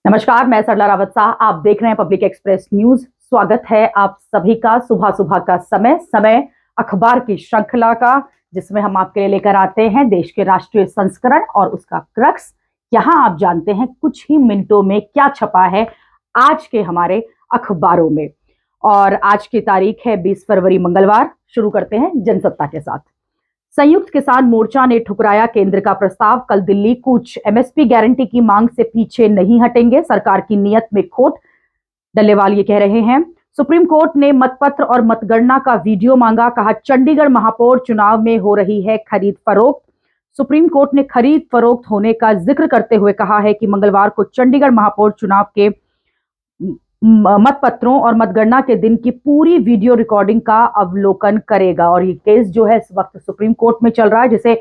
नमस्कार, मैं सरला रावत शाह। आप देख रहे हैं पब्लिक एक्सप्रेस न्यूज। स्वागत है आप सभी का सुबह सुबह का समय अखबार की श्रृंखला का, जिसमें हम आपके लिए लेकर आते हैं देश के राष्ट्रीय संस्करण और उसका क्रक्स। यहां आप जानते हैं कुछ ही मिनटों में क्या छपा है आज के हमारे अखबारों में। और आज की तारीख है 20 फरवरी मंगलवार। शुरू करते हैं जनसत्ता के साथ। संयुक्त किसान मोर्चा ने ठुकराया केंद्र का प्रस्ताव, कल दिल्ली कूच। एमएसपी गारंटी की मांग से पीछे नहीं हटेंगे, सरकार की नीयत में खोट, डल्लेवाल ये कह रहे हैं। सुप्रीम कोर्ट ने मतपत्र और मतगणना का वीडियो मांगा, कहा चंडीगढ़ महापौर चुनाव में हो रही है खरीद फरोख्त। सुप्रीम कोर्ट ने खरीद फरोख्त होने का जिक्र करते हुए कहा है कि मंगलवार को चंडीगढ़ महापौर चुनाव के मतपत्रों और मतगणना के दिन की पूरी वीडियो रिकॉर्डिंग का अवलोकन करेगा। और ये केस जो है इस वक्त सुप्रीम कोर्ट में चल रहा है, जिसे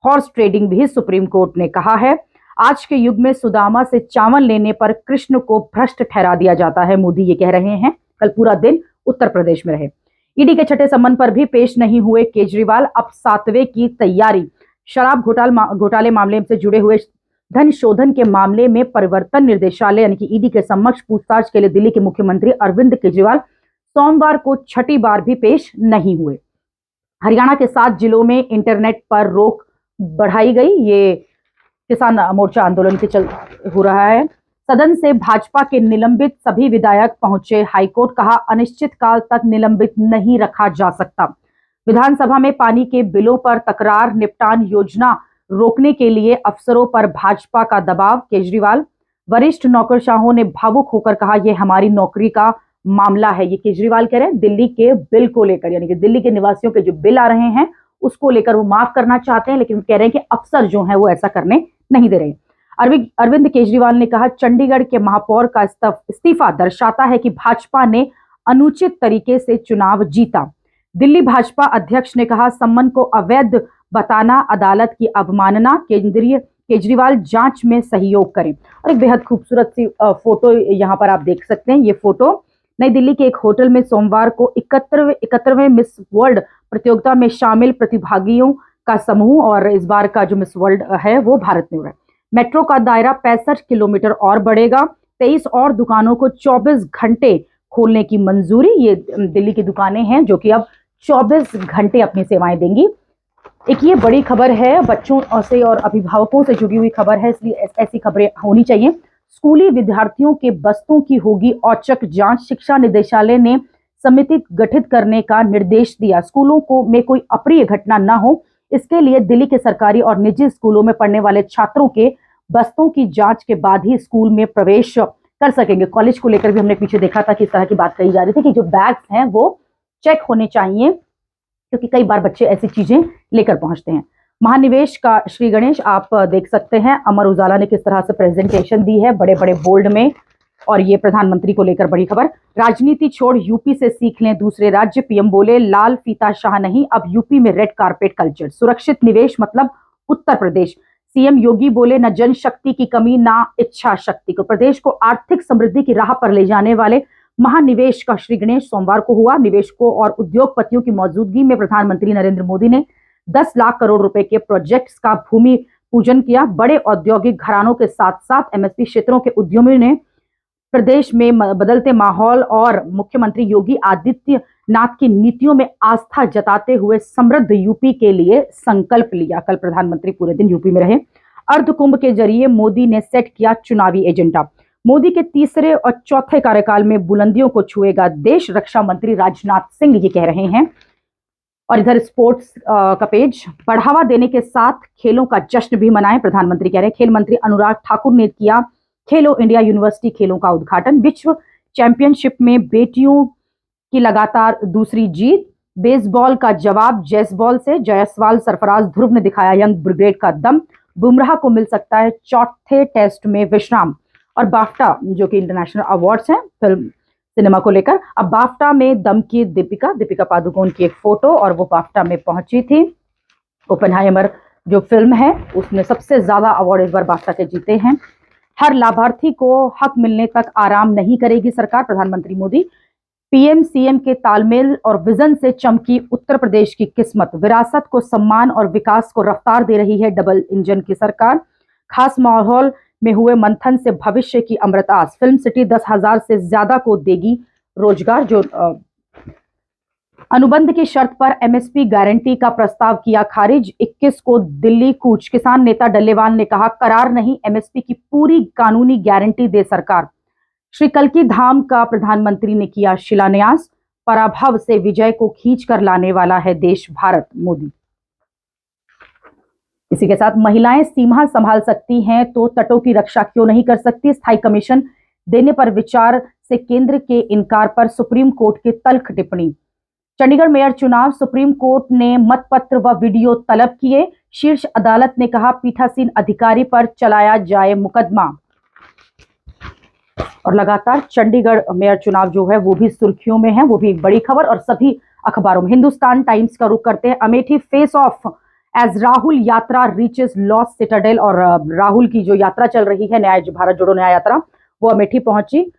हॉर्स ट्रेडिंग भी सुप्रीम कोर्ट ने कहा है। आज के युग में सुदामा से चावल लेने पर कृष्ण को भ्रष्ट ठहरा दिया जाता है, मोदी ये कह रहे हैं। कल पूरा दिन उत्तर प्रदेश में रहे। ईडी के छठे सम्मन पर भी पेश नहीं हुए केजरीवाल, अब 7वें की तैयारी। शराब घोटाले मामले से जुड़े हुए धन शोधन के मामले में परिवर्तन निदेशालय यानी कि ईडी के समक्ष पूछताछ के लिए दिल्ली के मुख्यमंत्री अरविंद केजरीवाल सोमवार को छठी बार भी पेश नहीं हुए। हरियाणा के 7 जिलों में इंटरनेट पर रोक बढ़ाई गई। ये किसान मोर्चा आंदोलन के चल हो रहा है। सदन से भाजपा के निलंबित सभी विधायक पहुंचे हाईकोर्ट, कहा अनिश्चित काल तक निलंबित नहीं रखा जा सकता। विधानसभा में पानी के बिलों पर तकरार, निपटान योजना रोकने के लिए अफसरों पर भाजपा का दबाव। केजरीवाल, वरिष्ठ नौकरशाहों ने भावुक होकर कहा यह हमारी नौकरी का मामला है। ये केजरीवाल कह रहे हैं दिल्ली के बिल को लेकर, यानी कि दिल्ली के निवासियों के जो बिल आ रहे हैं उसको लेकर वो माफ करना चाहते हैं, लेकिन कह रहे हैं कि अफसर जो हैं वो ऐसा करने नहीं दे रहे। अरविंद केजरीवाल ने कहा चंडीगढ़ के महापौर का इस्तीफा दर्शाता है कि भाजपा ने अनुचित तरीके से चुनाव जीता। दिल्ली भाजपा अध्यक्ष ने कहा सम्मन को अवैध बताना अदालत की अवमानना, केजरीवाल जांच में सहयोग करें। और एक बेहद खूबसूरत सी फोटो यहां पर आप देख सकते हैं। ये फोटो नई दिल्ली के एक होटल में सोमवार को 71वें मिस वर्ल्ड प्रतियोगिता में शामिल प्रतिभागियों का समूह, और इस बार का जो मिस वर्ल्ड है वो भारत में हो रहा है। मेट्रो का दायरा 65 किलोमीटर और बढ़ेगा। 23 और दुकानों को 24 घंटे खोलने की मंजूरी। ये दिल्ली की दुकानें हैं जो कि अब 24 घंटे अपनी सेवाएं देंगी। एक ये बड़ी खबर है, बच्चों से और अभिभावकों से जुड़ी हुई खबर है, इसलिए ऐसी खबरें होनी चाहिए। स्कूली विद्यार्थियों के बस्तों की होगी औचक जांच, शिक्षा निदेशालय ने समिति गठित करने का निर्देश दिया। स्कूलों को में कोई अप्रिय घटना न हो, इसके लिए दिल्ली के सरकारी और निजी स्कूलों में पढ़ने वाले छात्रों के बस्तों की जांच के बाद ही स्कूल में प्रवेश कर सकेंगे। कॉलेज को लेकर भी हमने पीछे देखा था कि इस तरह की बात कही जा रही थी कि जो बैग्स हैं वो चेक होने चाहिए, क्योंकि कई बार बच्चे ऐसी चीजें लेकर पहुंचते हैं। महानिवेश का श्री गणेश आप देख सकते हैं। अमर उजाला ने किस तरह से प्रेजेंटेशन दी है बड़े बड़े बोल्ड में, और ये प्रधानमंत्री को लेकर बड़ी खबर। राजनीति छोड़ यूपी से सीख लें दूसरे राज्य, पीएम बोले लाल फीता शाह नहीं, अब यूपी में रेड कारपेट कल्चर। सुरक्षित निवेश मतलब उत्तर प्रदेश, सीएम योगी बोले न जनशक्ति की कमी ना इच्छा शक्ति को। प्रदेश को आर्थिक समृद्धि की राह पर ले जाने वाले महानिवेश का श्री गणेश सोमवार को हुआ। निवेशकों और उद्योगपतियों की मौजूदगी में प्रधानमंत्री नरेंद्र मोदी ने 10 लाख करोड़ रुपए के प्रोजेक्ट्स का भूमि पूजन किया। बड़े औद्योगिक घरानों के साथ साथ एमएसपी क्षेत्रों के उद्यमियों ने प्रदेश में बदलते माहौल और मुख्यमंत्री योगी आदित्यनाथ की नीतियों में आस्था जताते हुए समृद्ध यूपी के लिए संकल्प लिया। कल प्रधानमंत्री पूरे दिन यूपी में रहे। अर्ध कुंभ के जरिए मोदी ने सेट किया चुनावी एजेंडा। मोदी के तीसरे और चौथे कार्यकाल में बुलंदियों को छुएगा देश, रक्षा मंत्री राजनाथ सिंह ये कह रहे हैं। और इधर स्पोर्ट्स का पेज, बढ़ावा देने के साथ खेलों का जश्न भी मनाएं, प्रधानमंत्री कह रहे हैं। खेल मंत्री अनुराग ठाकुर ने किया खेलो इंडिया यूनिवर्सिटी खेलों का उद्घाटन। विश्व चैंपियनशिप में बेटियों की लगातार दूसरी जीत। बेसबॉल का जवाब जैसबॉल से, जायसवाल सरफराज ध्रुव ने दिखाया यंग ब्रिगेड का दम। बुमराह को मिल सकता है चौथे टेस्ट में विश्राम। और बाफ्टा जो कि इंटरनेशनल अवार्ड्स हैं फिल्म सिनेमा को लेकर, अब बाफ्टा में दम की दीपिका पादुकोण की एक फोटो, और वो बाफ्टा में पहुंची थी। ओपेनहाइमर जो फिल्म है उसने सबसे ज्यादा अवार्ड इस बार बाफ्टा के जीते हैं। हर लाभार्थी को हक मिलने तक आराम नहीं करेगी सरकार, प्रधानमंत्री मोदी। पीएम सीएम के तालमेल और विजन से चमकी उत्तर प्रदेश की किस्मत। विरासत को सम्मान और विकास को रफ्तार दे रही है डबल इंजन की सरकार। खास माहौल में हुए मंथन से भविष्य की अमृतास। फिल्म सिटी 10,000 से ज्यादा को देगी रोजगार। जो अनुबंध की शर्त पर एमएसपी गारंटी का प्रस्ताव किया खारिज। 21 को दिल्ली कूच। किसान नेता डल्लेवाल ने कहा, करार नहीं, एमएसपी की पूरी कानूनी गारंटी दे सरकार। श्री कल्की धाम का प्रधानमंत्री ने किया शिलान्यास। पराभव से विजय को खींच कर लाने वाला है देश भारत, मोदी। इसी के साथ महिलाएं सीमा संभाल सकती हैं तो तटों की रक्षा क्यों नहीं कर सकती। स्थायी कमीशन देने पर विचार से केंद्र के इनकार पर सुप्रीम कोर्ट की तल्ख टिप्पणी। चंडीगढ़ मेयर चुनाव, सुप्रीम कोर्ट ने मतपत्र व वीडियो तलब किए। शीर्ष अदालत ने कहा, पीठासीन अधिकारी पर चलाया जाए मुकदमा। और लगातार चंडीगढ़ मेयर चुनाव जो है वो भी सुर्खियों में है, वो भी एक बड़ी खबर और सभी अखबारों में। हिंदुस्तान टाइम्स का रुख करते हैं। Amethi face off as Rahul yatra reaches lost Citadel. और राहुल की जो यात्रा चल रही है, न्याय भारत जोड़ो न्याय यात्रा, वो अमेठी पहुंची।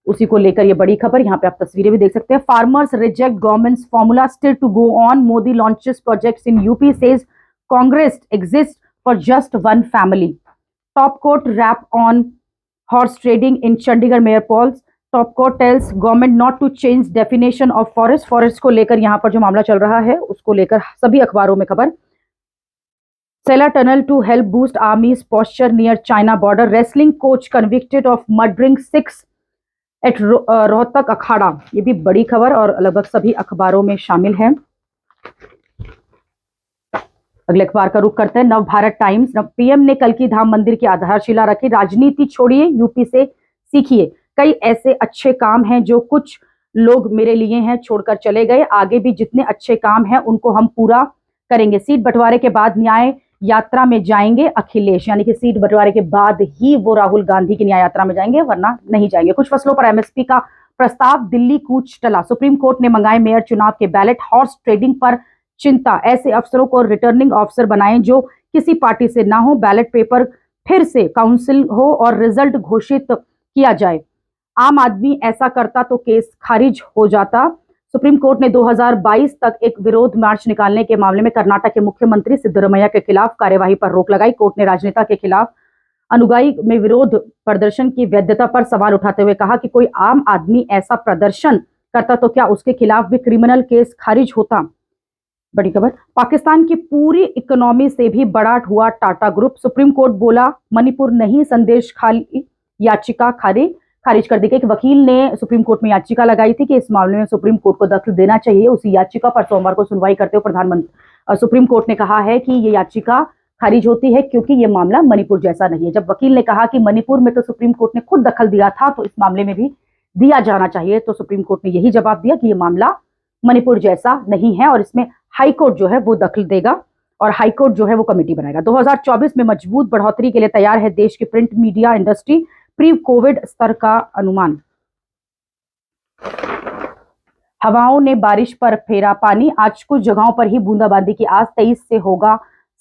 उसी को लेकर ये बड़ी खबर, यहाँ पे आप तस्वीरें भी देख सकते हैं। Farmers reject government's formula still to go on. Modi launches projects in UP, says Congress exist for just one family. Top court rap on horse trading in Chandigarh mayor polls. Top court tells government not to change definition of forest. Forest को लेकर यहाँ पर जो मामला चल रहा है उसको लेकर सभी अखबारों में खबर। Sela tunnel to help boost army's posture near China border. Wrestling coach convicted of murdering 6 at Rohtak akhara. ये भी बड़ी खबर और लगभग सभी अखबारों में शामिल है। अगले अखबार का रुख करते हैं। नव भारत टाइम्स। पीएम ने कल्की धाम मंदिर की आधारशिला रखी। राजनीति छोड़िए, यूपी से सीखिए। कई ऐसे अच्छे काम हैं जो कुछ लोग मेरे लिए हैं, छोड़कर चले गए। आगे भी जितने अच्छे काम हैं उनको हम पूरा करेंगे। सीट बंटवारे के बाद न्याय यात्रा में जाएंगे अखिलेश। यानी कि सीट बंटवारे के बाद ही वो राहुल गांधी की न्याय यात्रा में जाएंगे, वरना नहीं जाएंगे। कुछ फसलों पर एमएसपी का प्रस्ताव, दिल्ली कूच टला। सुप्रीम कोर्ट ने मंगाए मेयर चुनाव के बैलेट। हॉर्स ट्रेडिंग पर चिंता, ऐसे अफसरों को रिटर्निंग ऑफिसर बनाएं जो किसी पार्टी से ना हो। बैलेट पेपर फिर से काउंसिल हो और रिजल्ट घोषित किया जाए। आम आदमी ऐसा करता तो केस खारिज हो जाता। सुप्रीम कोर्ट ने 2022 तक एक विरोध मार्च निकालने के मामले में कर्नाटक के मुख्यमंत्री सिद्धरमैया के खिलाफ कार्यवाही पर रोक लगाई। कोर्ट ने राजनेता के खिलाफ अनुगाई में विरोध प्रदर्शन की वैधता पर सवाल उठाते हुए कहा कि कोई आम आदमी ऐसा प्रदर्शन करता तो क्या उसके खिलाफ भी क्रिमिनल केस खारिज होता। बड़ी खबर। पाकिस्तान की पूरी इकोनॉमी से भी बड़ा हुआ टाटा ग्रुप। सुप्रीम कोर्ट बोला, मणिपुर नहीं, संदेश खाली याचिका खारिज कर दी गई। एक वकील ने सुप्रीम कोर्ट में याचिका लगाई थी कि इस मामले में सुप्रीम कोर्ट को दखल देना चाहिए। उसी याचिका पर सोमवार को सुनवाई करते हुए सुप्रीम कोर्ट ने कहा है कि ये याचिका खारिज होती है क्योंकि ये मामला मणिपुर जैसा नहीं है। जब वकील ने कहा कि मणिपुर में तो सुप्रीम कोर्ट ने खुद दखल दिया था, तो इस मामले में भी दिया जाना चाहिए, तो सुप्रीम कोर्ट ने यही जवाब दिया कि ये मामला मणिपुर जैसा नहीं है और इसमें हाई कोर्ट जो है वो दखल देगा और हाई कोर्ट जो है वो कमेटी बनाएगा। 2024 में मजबूत बढ़ोतरी के लिए तैयार है देश की print media industry. Pre Covid स्तर का अनुमान। हवाओं ने बारिश पर फेरा पानी। आज कुछ जगहों पर ही बूंदाबांदी की आस। 23 से होगा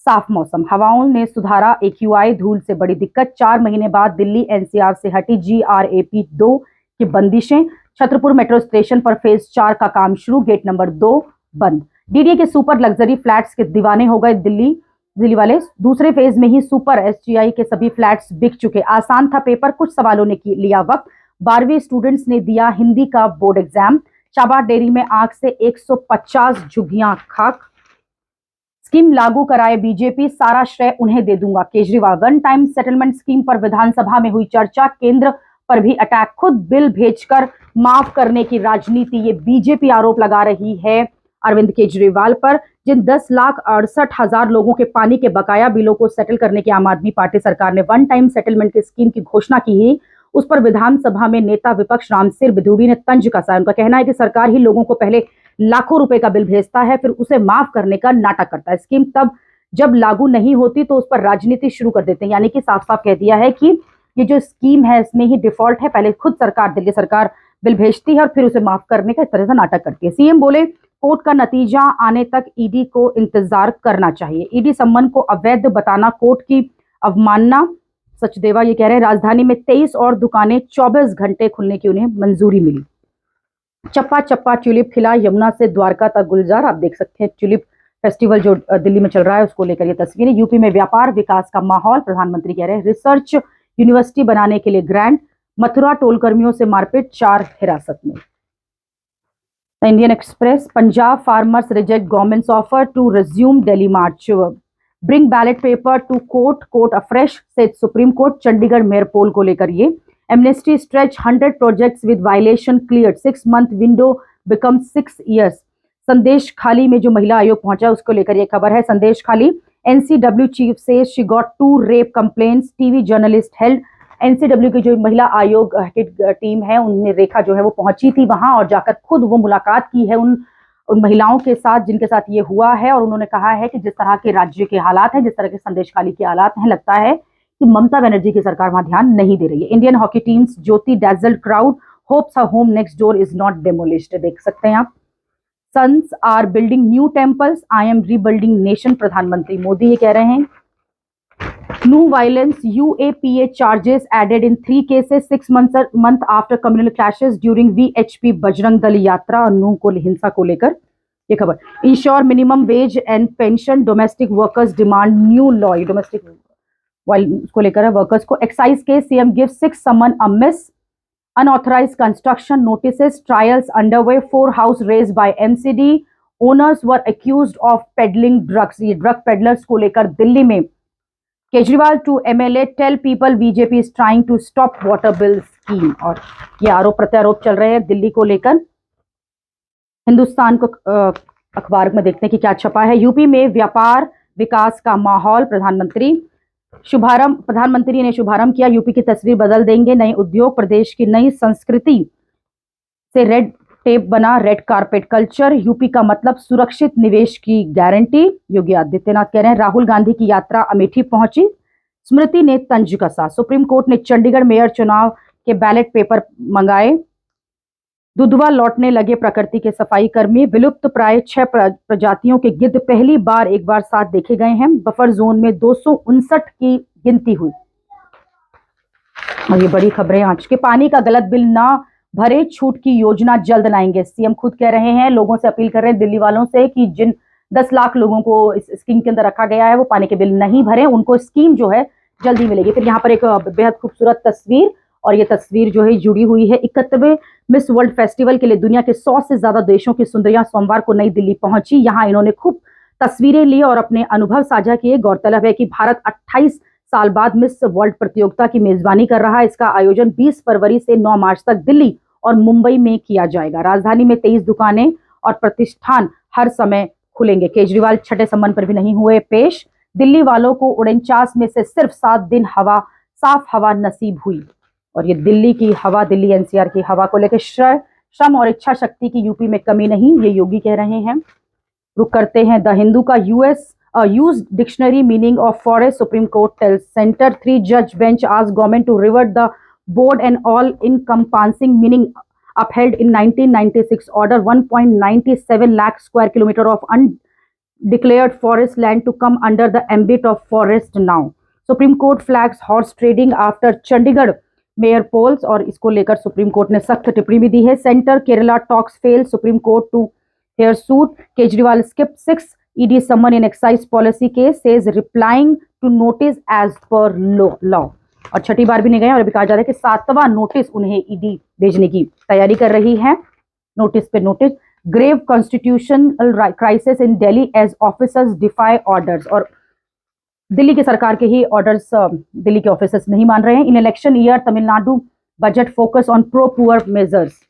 साफ मौसम। हवाओं ने सुधारा एक्यूआई। धूल से बड़ी दिक्कत। 4 महीने बाद दिल्ली एनसीआर से हटी GRAP 2 की बंदिशें। छतरपुर मेट्रो स्टेशन पर फेज 4 का काम शुरू। गेट नंबर 2 बंद। डीडीए के सुपर लग्जरी फ्लैट्स के दीवाने हो गए दिल्ली वाले। दूसरे फेज में ही सुपर SGI के सभी फ्लैट्स बिक चुके। आसान था पेपर, कुछ सवालों ने लिया वक्त। 12वीं स्टूडेंट्स ने दिया हिंदी का बोर्ड एग्जाम। चाबा डेयरी में आग से 150 झुग्गियां खाक। स्कीम लागू कराए बीजेपी, सारा श्रेय उन्हें दे दूंगा Kejriwal. One time settlement scheme पर विधानसभा में हुई चर्चा। केंद्र पर भी अटैक। खुद बिल भेजकर माफ करने की राजनीति, ये बीजेपी आरोप लगा रही है अरविंद केजरीवाल पर। जिन 10,68,000 लोगों के पानी के बकाया बिलों को सेटल करने की आम आदमी पार्टी सरकार ने वन टाइम सेटलमेंट की स्कीम की घोषणा की है, उस पर विधानसभा में नेता विपक्ष रामसिर बिधूड़ी ने तंज कसा। उनका कहना है कि सरकार ही लोगों को पहले लाखों रुपए का बिल भेजता है, फिर उसे माफ करने का नाटक करता है। स्कीम तब जब लागू नहीं होती तो उस पर राजनीति शुरू कर देते हैं। यानी कि साफ साफ कह दिया है कि ये जो स्कीम है इसमें ही डिफॉल्ट है। पहले खुद सरकार, दिल्ली सरकार बिल भेजती है और फिर उसे माफ करने का इस तरह से नाटक करती है। सीएम बोले, कोर्ट का नतीजा आने तक ईडी को इंतजार करना चाहिए। ईडी सम्मन को अवैध बताना कोर्ट की अवमानना। सचदेवा ये कह रहे हैं, राजधानी में 23 और दुकानें 24 घंटे खुलने की उन्हें मंजूरी मिली। चप्पा चप्पा ट्यूलिप खिला, यमुना से द्वारका तक गुलजार। आप देख सकते हैं ट्यूलिप फेस्टिवल जो दिल्ली में चल रहा है उसको लेकर ये तस्वीरें। यूपी में व्यापार विकास का माहौल। प्रधानमंत्री कह रहे हैं, रिसर्च यूनिवर्सिटी बनाने के लिए ग्रांट। मथुरा टोल कर्मियों से मारपीट, 4 हिरासत में। Indian Express, Punjab farmers reject government's offer to resume Delhi march, bring ballot paper to court afresh, said supreme court. Chandigarh mayor poll को लेकर ये amnesty stretch 100 projects with violation cleared, 6 month window become 6 years। संदेश खाली में जो महिला आयोग पहुंचा उसको लेकर यह खबर है। संदेश खाली, एनसीडब्ल्यू चीफ से she got 2 rape complaints, TV journalist held. NCW की जो महिला आयोग की टीम है, उनने रेखा जो है वो पहुंची थी वहां और जाकर खुद वो मुलाकात की है उन महिलाओं के साथ जिनके साथ ये हुआ है। और उन्होंने कहा है कि जिस तरह के राज्य के हालात हैं, जिस तरह के संदेश खाली के हालात हैं, लगता है कि ममता बनर्जी की सरकार वहां ध्यान नहीं दे रही है। Indian hockey team's Jyoti dazzled crowd, hopes her home next door is not demolished, देख सकते हैं आप। Sons are building new temples, I am rebuilding nation, प्रधानमंत्री मोदी ये कह रहे हैं। New violence, UAPA charges added in 3 cases 6 month after communal clashes during VHP Bajrang Dal yatra और नूह को हिंसा को लेकर ये खबर। Ensure minimum wage and pension, domestic workers demand new law, domestic को लेकर है वर्कर्स को। Excise case, CM give 6 summon a miss, unauthorized construction notices, trials underway, 4 house raised by MCD, owners were accused of peddling drugs। ये drug peddlers को लेकर दिल्ली में Kejriwal to MLA, tell people BJP is trying to stop water bill scheme. और ये आरोप प्रत्यारोप चल रहे हैं दिल्ली को लेकर। हिंदुस्तान को अखबार में देखते हैं कि क्या छपा है। यूपी में व्यापार विकास का माहौल, प्रधानमंत्री ने शुभारंभ किया। यूपी की तस्वीर बदल देंगे नए उद्योग, प्रदेश की नई संस्कृति से रेड टेप बना रेड कारपेट कल्चर। यूपी का मतलब सुरक्षित निवेश की गारंटी, योगी आदित्यनाथ कह रहे हैं। राहुल गांधी की यात्रा अमेठी पहुंची, स्मृति ने तंज कसा। सुप्रीम कोर्ट ने चंडीगढ़ मेयर चुनाव के बैलेट पेपर मंगाए। दुधवा लौटने लगे प्रकृति के सफाई कर्मी, विलुप्त प्राय 6 प्रजातियों के गिद्ध पहली बार एक बार साथ देखे गए हैं। बफर जोन में 259 की गिनती हुई। और ये बड़ी खबरें आज के। पानी का गलत बिल ना भरे, छूट की योजना जल्द लाएंगे, सीएम खुद कह रहे हैं। लोगों से अपील कर रहे हैं दिल्ली वालों से कि जिन 10 लाख लोगों को इस स्कीम के अंदर रखा गया है वो पानी के बिल नहीं भरे, उनको स्कीम जो है जल्दी मिलेगी। फिर यहाँ पर एक बेहद खूबसूरत तस्वीर, और ये तस्वीर जो है जुड़ी हुई है 71वें मिस वर्ल्ड फेस्टिवल के लिए। दुनिया के 100 से ज्यादा देशों की सुंदरियां सोमवार को नई दिल्ली पहुंची। यहाँ इन्होंने खूब तस्वीरें ली और अपने अनुभव साझा किए। गौरतलब है कि भारत 28 साल बाद मिस वर्ल्ड प्रतियोगिता की मेजबानी कर रहा है। इसका आयोजन 20 फरवरी से 9 मार्च तक दिल्ली और मुंबई में किया जाएगा। राजधानी में 23 दुकानें और प्रतिष्ठान हर समय खुलेंगे। केजरीवाल छठे सम्मन पर भी नहीं हुए पेश। दिल्ली वालों को 49 में से सिर्फ 7 दिन साफ हवा नसीब हुई। और ये दिल्ली की हवा, दिल्ली NCR की हवा को लेकर श्रम और इच्छा शक्ति की यूपी में कमी नहीं, ये योगी कह रहे हैं। रुक करते हैं द हिंदू का। Used dictionary meaning of forest, supreme court tells centre. 3 judge bench asked government to revert the board and all encompassing meaning upheld in 1996 order। 1.97 lakh square kilometer of undeclared forest land to come under the ambit of forest now। Supreme court flags horse trading after Chandigarh mayor polls, और इसको लेकर supreme court ने सख्त टिप्पणी भी दी है। Centre Kerala talks fail, supreme court to hear suit. Kejriwal skip 6 ED summon in excise policy case, says replying to notice as per law. और छठी बार भी नहीं गए और अभी कहा जा रहा है कि 7वां नोटिस उन्हें ED भेजने की तैयारी कर रही है। नोटिस पे notice. Grave constitutional crisis in Delhi as officers defy orders. और दिल्ली की सरकार के ही ऑर्डर्स दिल्ली के ऑफिसर्स नहीं मान रहे हैं। In election year Tamil Nadu budget focus on pro poor measures.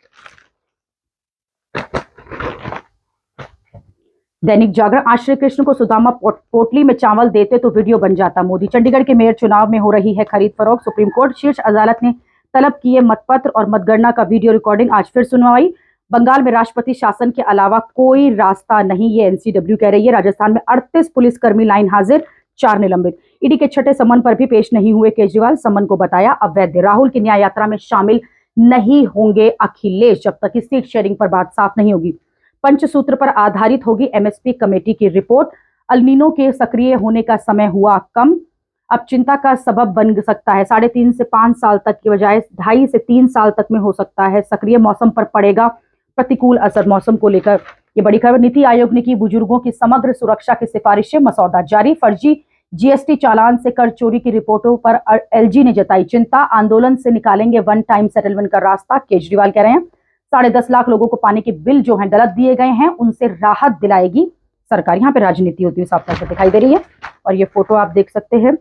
Dainik Jagran, आज श्री कृष्ण को सुदामा पोटली में चावल देते तो वीडियो बन जाता मोदी। चंडीगढ़ के मेयर चुनाव में हो रही है खरीद फरोख्त। सुप्रीम कोर्ट शीर्ष अदालत ने तलब किए मतपत्र और मतगणना का वीडियो रिकॉर्डिंग, आज फिर सुनवाई। बंगाल में राष्ट्रपति शासन के अलावा कोई रास्ता नहीं, ये NCW कह रही है। राजस्थान में 38 पुलिसकर्मी लाइन हाजिर, 4 निलंबित। ईडी के छठे सम्मन पर भी पेश नहीं हुए केजरीवाल, सम्मन को बताया अवैध। राहुल की न्याय यात्रा में शामिल नहीं होंगे अखिलेश जब तक कि सीट शेयरिंग पर बात साफ नहीं होगी। पंचसूत्र पर आधारित होगी MSP कमेटी की रिपोर्ट। अल्नीनो के सक्रिय होने का समय हुआ कम, अब चिंता का सबब बन सकता है। 3.5 से 5 साल तक की बजाय 2.5 से 3 साल तक में हो सकता है सक्रिय। मौसम पर पड़ेगा प्रतिकूल असर, मौसम को लेकर ये बड़ी खबर। नीति आयोग ने की बुजुर्गों की समग्र सुरक्षा की सिफारिशें, मसौदा जारी। फर्जी जीएसटी चालान से कर चोरी की रिपोर्टों पर एलजी ने जताई चिंता, आंदोलन से निकालेंगे वन टाइम सेटलमेंट का रास्ता, केजरीवाल कह रहे हैं। 10.5 लाख लोगों को पानी के बिल जो हैं गलत दिए गए हैं, उनसे राहत दिलाएगी सरकार। यहाँ पे राजनीति होती हुई साफ तौर से दिखाई दे रही है। और ये फोटो आप देख सकते हैं।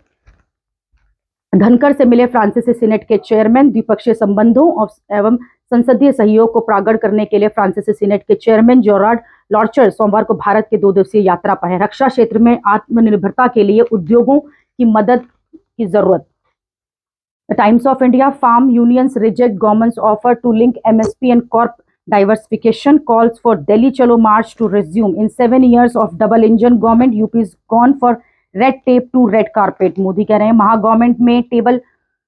धनकर से मिले फ्रांसीसी सीनेट के चेयरमैन। द्विपक्षीय संबंधों एवं संसदीय सहयोग को प्रगाढ़ करने के लिए फ्रांसीसी सीनेट के चेयरमैन जोरार्ड लॉर्चर सोमवार को भारत के 2 दिवसीय यात्रा पर है। रक्षा क्षेत्र में आत्मनिर्भरता के लिए उद्योगों की मदद की जरूरत। The Times of India, farm unions reject government's offer to link MSP and crop diversification, calls for Delhi Chalo March to resume. In 7 years of double engine government, UP is gone for red tape to red carpet. Modi कह रहे हैं महा government में table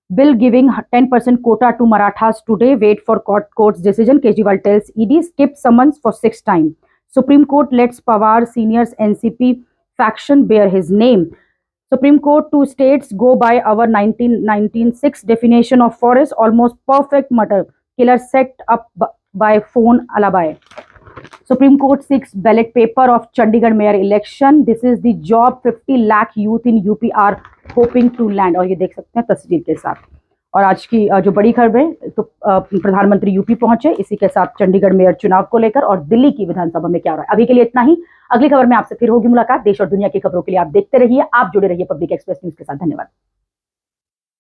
bill giving 10% quota to Marathas today. Wait for court's decision. Kejriwal tells ED skip summons for 6th time. Supreme Court lets Pawar seniors NCP faction bear his name. Supreme Court, 2 states go by our 1996 definition of forest. Almost perfect murder killer set up by phone alibi. Supreme Court seeks ballot paper of Chandigarh mayor election. This is the job 50 lakh youth in UP are hoping to land. और ये देख सकते हैं तस्वीर के साथ। और आज की जो बड़ी खबर है तो प्रधानमंत्री यूपी पहुंचे, इसी के साथ चंडीगढ़ मेयर चुनाव को लेकर और दिल्ली की विधानसभा में क्या हो रहा है। अभी के लिए इतना ही। अगली खबर में आपसे फिर होगी मुलाकात। देश और दुनिया की खबरों के लिए आप देखते रहिए, आप जुड़े रहिए पब्लिक एक्सप्रेस न्यूज के साथ। धन्यवाद।